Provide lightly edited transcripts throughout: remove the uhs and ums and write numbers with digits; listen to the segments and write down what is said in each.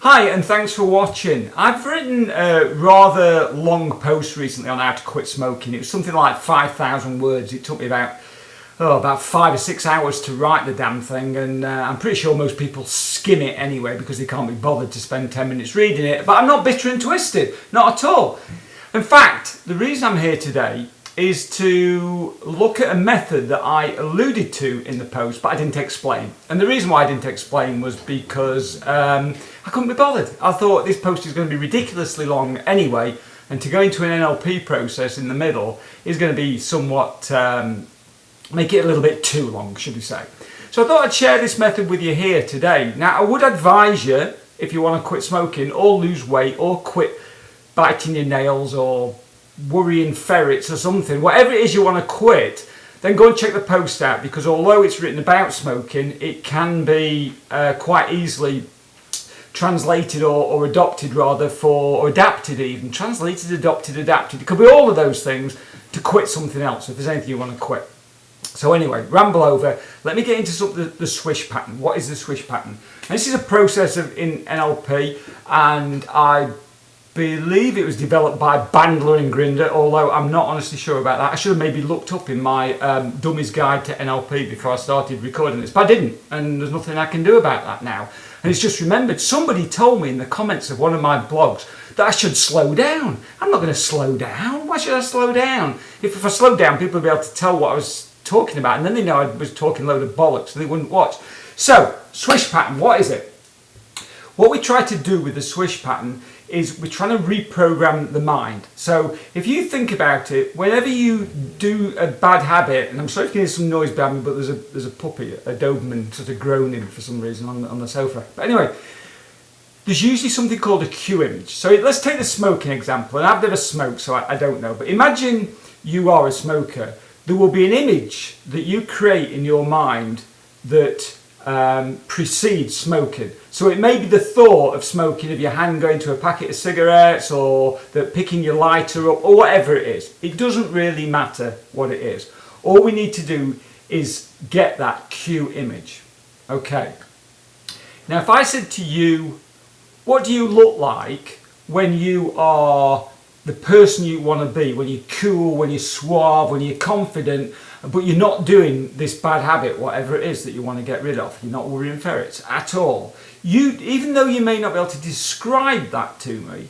Hi, and thanks for watching. I've written a rather long post recently on how to quit smoking. It was something like 5,000 words. It took me about 5 or 6 hours to write the damn thing, and I'm pretty sure most people skim it anyway because they can't be bothered to spend 10 minutes reading it. But I'm not bitter and twisted, not at all. In fact, the reason I'm here today is to look at a method that I alluded to in the post, but I didn't explain. And the reason why I didn't explain was because I couldn't be bothered. I thought this post is going to be ridiculously long anyway, and to go into an NLP process in the middle is going to be somewhat, make it a little bit too long, should we say. So I thought I'd share this method with you here today. Now, I would advise you, if you want to quit smoking or lose weight or quit biting your nails or worrying ferrets or something, whatever it is you want to quit, then go and check the post out, because although it's written about smoking, it can be quite easily translated or adopted rather or adapted even. Translated, adopted, adapted. It could be all of those things to quit something else if there's anything you want to quit. So anyway, ramble over. Let me get into the swish pattern. What is the swish pattern? Now, this is a process in NLP, and I believe it was developed by Bandler and Grinder, although I'm not honestly sure about that. I should have maybe looked up in my Dummy's Guide to NLP before I started recording this, but I didn't, and there's nothing I can do about that now. And it's just remembered, somebody told me in the comments of one of my blogs that I should slow down. I'm not going to slow down. Why should I slow down? If I slow down, people will be able to tell what I was talking about, and then they know I was talking a load of bollocks and they wouldn't watch. So, swish pattern, what is it? What we try to do with the swish pattern is we're trying to reprogram the mind. So if you think about it, whenever you do a bad habit, and I'm sorry if you hear some noise behind me, but there's a puppy, a Doberman, sort of groaning for some reason on the sofa. But anyway, there's usually something called a cue image. So let's take the smoking example, and I've never smoked, so I don't know. But imagine you are a smoker. There will be an image that you create in your mind that precedes smoking. So it may be the thought of smoking, of your hand going to a packet of cigarettes, or that picking your lighter up, or whatever it is. It doesn't really matter what it is. All we need to do is get that cue image. Okay. Now, if I said to you, what do you look like when you are the person you want to be, when you're cool, when you're suave, when you're confident, but you're not doing this bad habit, whatever it is that you want to get rid of? You're not worrying ferrets at all. Even though you may not be able to describe that to me,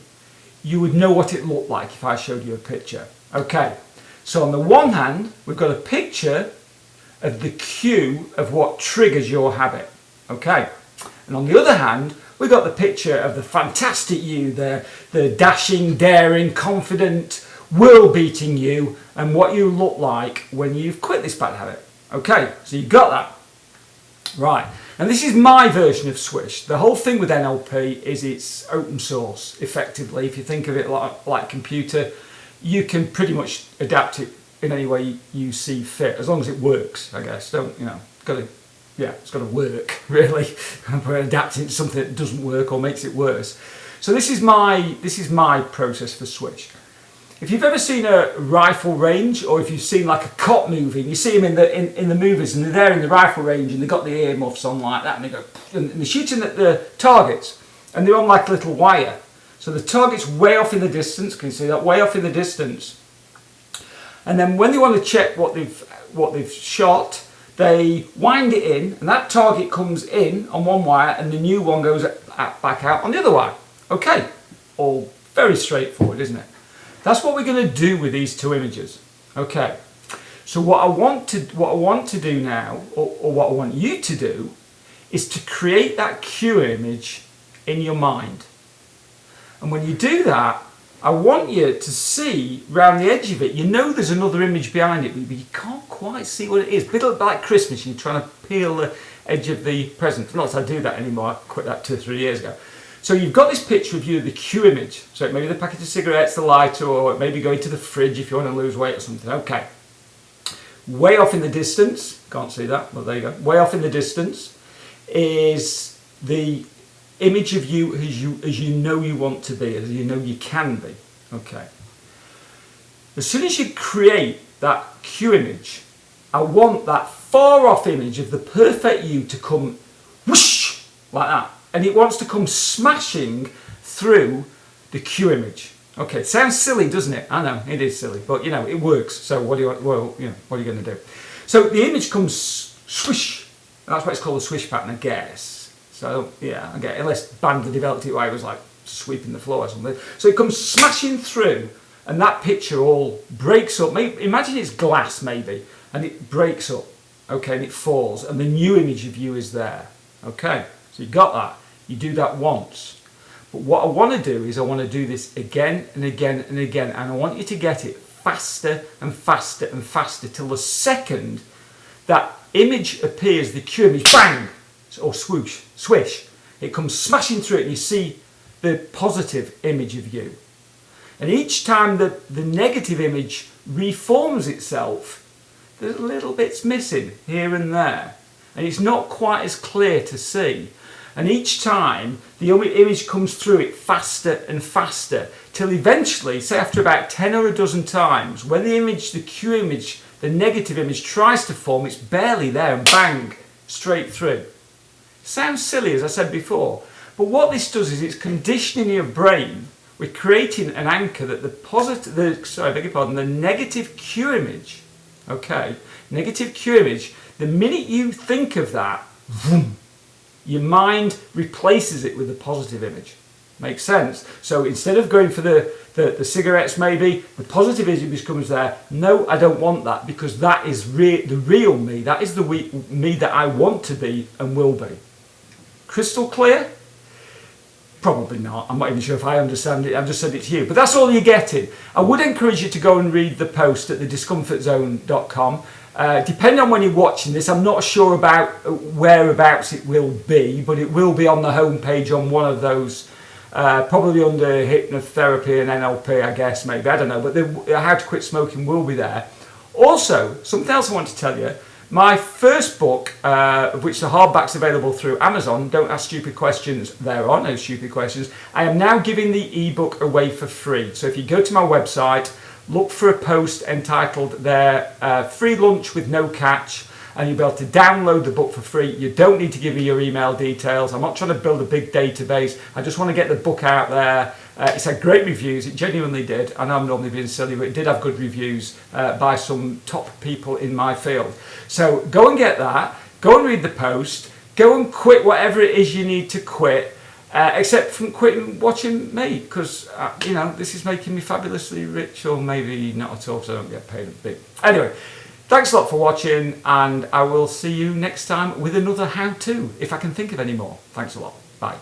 you would know what it looked like if I showed you a picture. Okay, so on the one hand, we've got a picture of the cue of what triggers your habit. Okay, and on the other hand, we've got the picture of the fantastic you, the dashing, daring, confident, world-beating you, and what you look like when you've quit this bad habit. Okay, so you've got that. Right, and this is my version of Swish. The whole thing with NLP is it's open source, effectively. If you think of it like a computer, you can pretty much adapt it in any way you see fit, as long as it works, I guess. It's got to work, really. We're adapting it to something that doesn't work or makes it worse. So this is my process for Swish. If you've ever seen a rifle range, or if you've seen like a cop movie, and you see them in the movies, and they're there in the rifle range, and they've got the earmuffs on like that, and they go, and they're shooting at the targets, and they're on like a little wire. So the target's way off in the distance. Can you see that? Way off in the distance. And then when they want to check what they've shot, they wind it in, and that target comes in on one wire, and the new one goes back out on the other wire. Okay, all very straightforward, isn't it? That's what we're going to do with these two images. Okay, so what I want to do now, or what I want you to do, is to create that cue image in your mind. And when you do that, I want you to see round the edge of it. You know there's another image behind it, but you can't quite see what it is. A bit like Christmas, you're trying to peel the edge of the present. Not that I do that anymore, I quit that 2 or 3 years ago. So you've got this picture of you, the cue image. So it may be the packet of cigarettes, the lighter, or it may be going to the fridge if you want to lose weight or something. Okay. Way off in the distance, can't see that, but there you go. Way off in the distance is the image of you as you know you want to be, as you know you can be. Okay. As soon as you create that cue image, I want that far off image of the perfect you to come whoosh like that. and it wants to come smashing through the cue image. Okay, it sounds silly, doesn't it? I know, it is silly, but you know, it works. So what are you going to do? So the image comes swish. That's why it's called a swish pattern, I guess. So yeah, I get, unless Bandler developed it where it was like sweeping the floor or something. So it comes smashing through, and that picture all breaks up. Imagine it's glass maybe, and it breaks up, okay, and it falls, and the new image of you is there. Okay, so you got that. You do that once. But what I want to do is I want to do this again and again and again, and I want you to get it faster and faster and faster till the second that image appears, the cue image, bang, or swoosh, swish, it comes smashing through it and you see the positive image of you. And each time that the negative image reforms itself, there's little bits missing here and there, and it's not quite as clear to see. And each time the image comes through it faster and faster till eventually, say after about 10 or a dozen times, when the image, the cue image, the negative image tries to form, it's barely there and bang, straight through. Sounds silly as I said before, but what this does is it's conditioning your brain. We're creating an anchor that the negative cue image, okay, negative cue image, the minute you think of that, vroom, your mind replaces it with a positive image. Makes sense? So instead of going for the cigarettes maybe, the positive image comes there. No, I don't want that, because that is the real me. That is the me that I want to be and will be. Crystal clear? Probably not. I'm not even sure if I understand it. I've just said it to you. But that's all you're getting. I would encourage you to go and read the post at thediscomfortzone.com. Depending on when you're watching this, I'm not sure about whereabouts it will be, but it will be on the homepage on one of those, probably under hypnotherapy and NLP, I guess, maybe, I don't know, but the How to Quit Smoking will be there. Also, something else I want to tell you, my first book, of which the hardback's available through Amazon, Don't Ask Stupid Questions, there are no stupid questions, I am now giving the ebook away for free. So if you go to my website, look for a post entitled there, free lunch with no catch, and you'll be able to download the book for free. You don't need to give me your email details. I'm not trying to build a big database. I just want to get the book out there. It's had great reviews. It genuinely did. I know I'm normally being silly, but it did have good reviews by some top people in my field. So go and get that. Go and read the post. Go and quit whatever it is you need to quit. Except from quitting watching me, because you know, this is making me fabulously rich, or maybe not at all, because I don't get paid a bit. Anyway, thanks a lot for watching, and I will see you next time with another how-to, if I can think of any more. Thanks a lot. Bye.